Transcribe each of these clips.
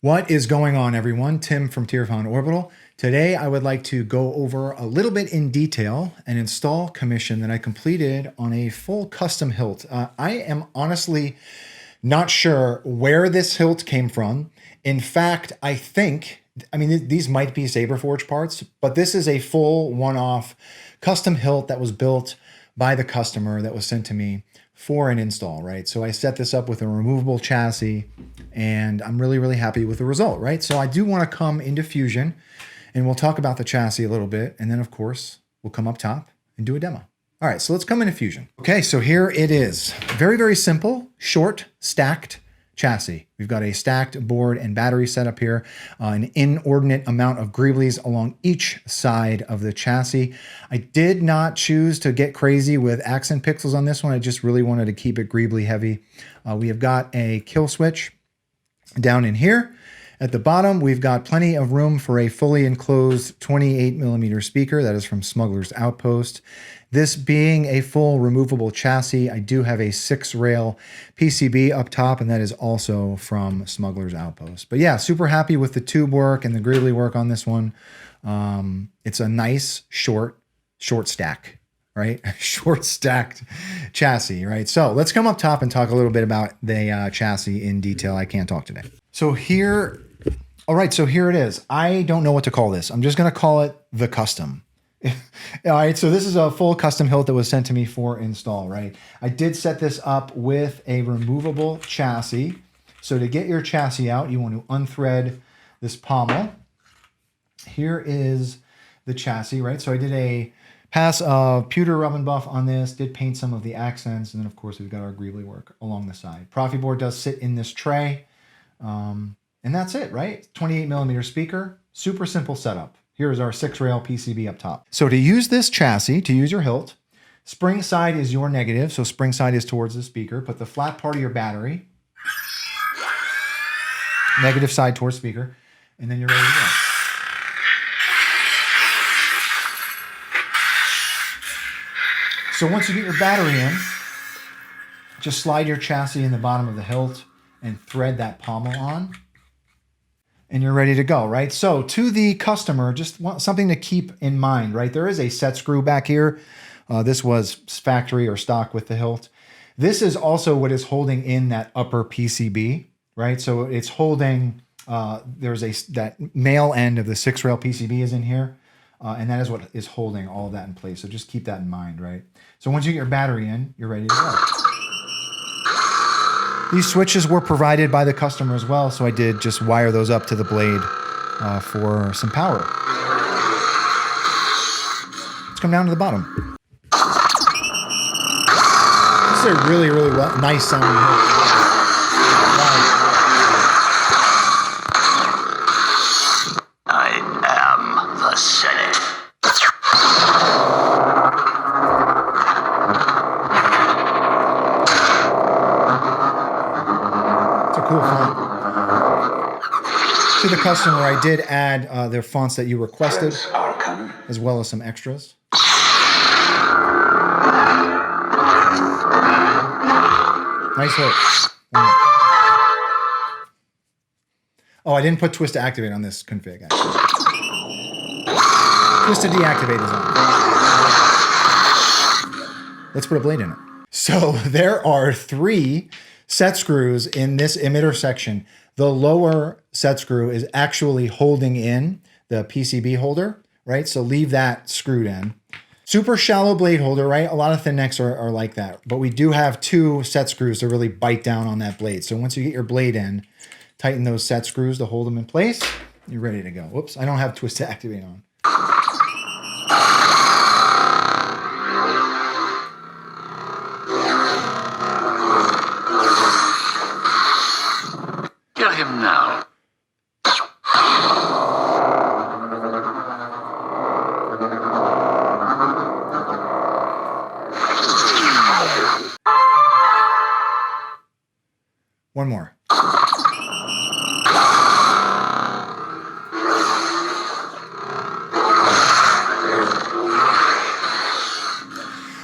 What is going on, everyone? Tim from Tierfound Orbital. Today, I would like to go over a little bit in detail an install commission that I completed on a full custom hilt. I am honestly not sure where this hilt came from. In fact, I mean, these might be Saberforge parts, but this is a full one-off custom hilt that was built by the customer that was sent to me for an install, right? So I set this up with a removable chassis and I'm really, really happy with the result, right? So I do want to come into Fusion and we'll talk about the chassis a little bit. And then of course, we'll come up top and do a demo. All right, so let's come into Fusion. Okay, so here it is. Very, very simple, short, stacked chassis. We've got a stacked board and battery setup here, an inordinate amount of greeblies along each side of the chassis. I did not choose to get crazy with accent pixels on this one. I just really wanted to keep it greebly heavy. We have got a kill switch down in here. At the bottom, we've got plenty of room for a fully enclosed 28mm speaker. That is from Smugglers Outpost. This being a full removable chassis, I do have a 6-rail PCB up top, and that is also from Smugglers Outpost. But yeah, super happy with the tube work and the greebly work on this one. It's a nice, short stack, right? Short stacked chassis, right? So let's come up top and talk a little bit about the chassis in detail. I can't talk today. So here, all right, so here it is. I don't know what to call this. I'm just going to call it the custom. All right, so this is a full custom hilt that was sent to me for install, right? I did set this up with a removable chassis. So to get your chassis out, you want to unthread this pommel. Here is the chassis, right? So I did a pass of pewter rub and buff on this, did paint some of the accents, and then of course we've got our greebly work along the side. Proffie board does sit in this tray, and that's it, right? 28mm speaker, super simple setup. Here's our 6-rail PCB up top. So to use this chassis, to use your hilt, spring side is your negative, so spring side is towards the speaker. Put the flat part of your battery, negative side towards speaker, and then you're ready to go. So once you get your battery in, just slide your chassis in the bottom of the hilt and thread that pommel on. And you're ready to go, right? So to the customer, just want something to keep in mind, right? There is a set screw back here. This was factory or stock with the hilt. This is also what is holding in that upper PCB, right? So it's holding, that male end of the 6-rail PCB is in here. And that is what is holding all of that in place. So just keep that in mind, right? So once you get your battery in, you're ready to go. These switches were provided by the customer as well, so I did just wire those up to the blade for some power. Let's come down to the bottom. This is a really, really nice sounding hilt. I am the Senate. Cool font. To the customer, I did add their fonts that you requested, as well as some extras. Nice hook. Oh, I didn't put twist to activate on this config, actually. Twist to deactivate is on. Let's put a blade in it. So there are 3 set screws in this emitter section. The lower set screw is actually holding in the PCB holder, right? So leave that screwed in. Super shallow blade holder, right? A lot of thin necks are like that, but we do have 2 set screws to really bite down on that blade. So once you get your blade in, tighten those set screws to hold them in place. You're ready to go. Whoops, I don't have twist to activate on. Get him now. One more.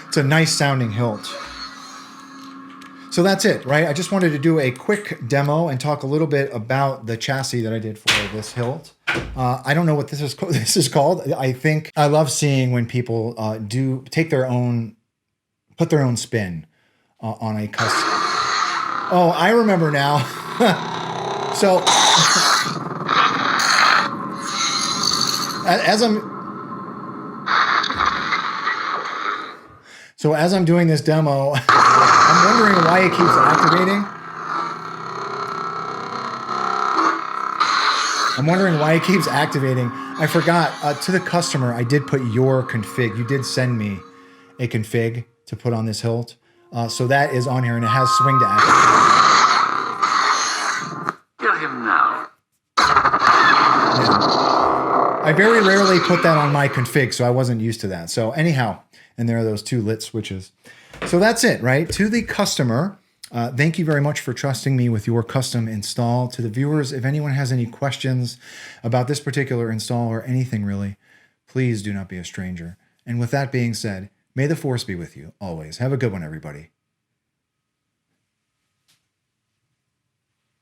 It's a nice sounding hilt. So that's it, right? I just wanted to do a quick demo and talk a little bit about the chassis that I did for this hilt. I don't know what this is called. I think I love seeing when people put their own spin on a custom. Oh, I remember now. So as I'm doing this demo, I'm wondering why it keeps activating. I forgot, to the customer, I did put your config. You did send me a config to put on this hilt. So that is on here, and it has swing to activate. Kill him now. Yeah. I very rarely put that on my config, so I wasn't used to that. So anyhow, and there are those two lit switches. So that's it, right? To the customer, thank you very much for trusting me with your custom install. To the viewers, if anyone has any questions about this particular install or anything really, please do not be a stranger. And with that being said, may the force be with you always. Have a good one, everybody.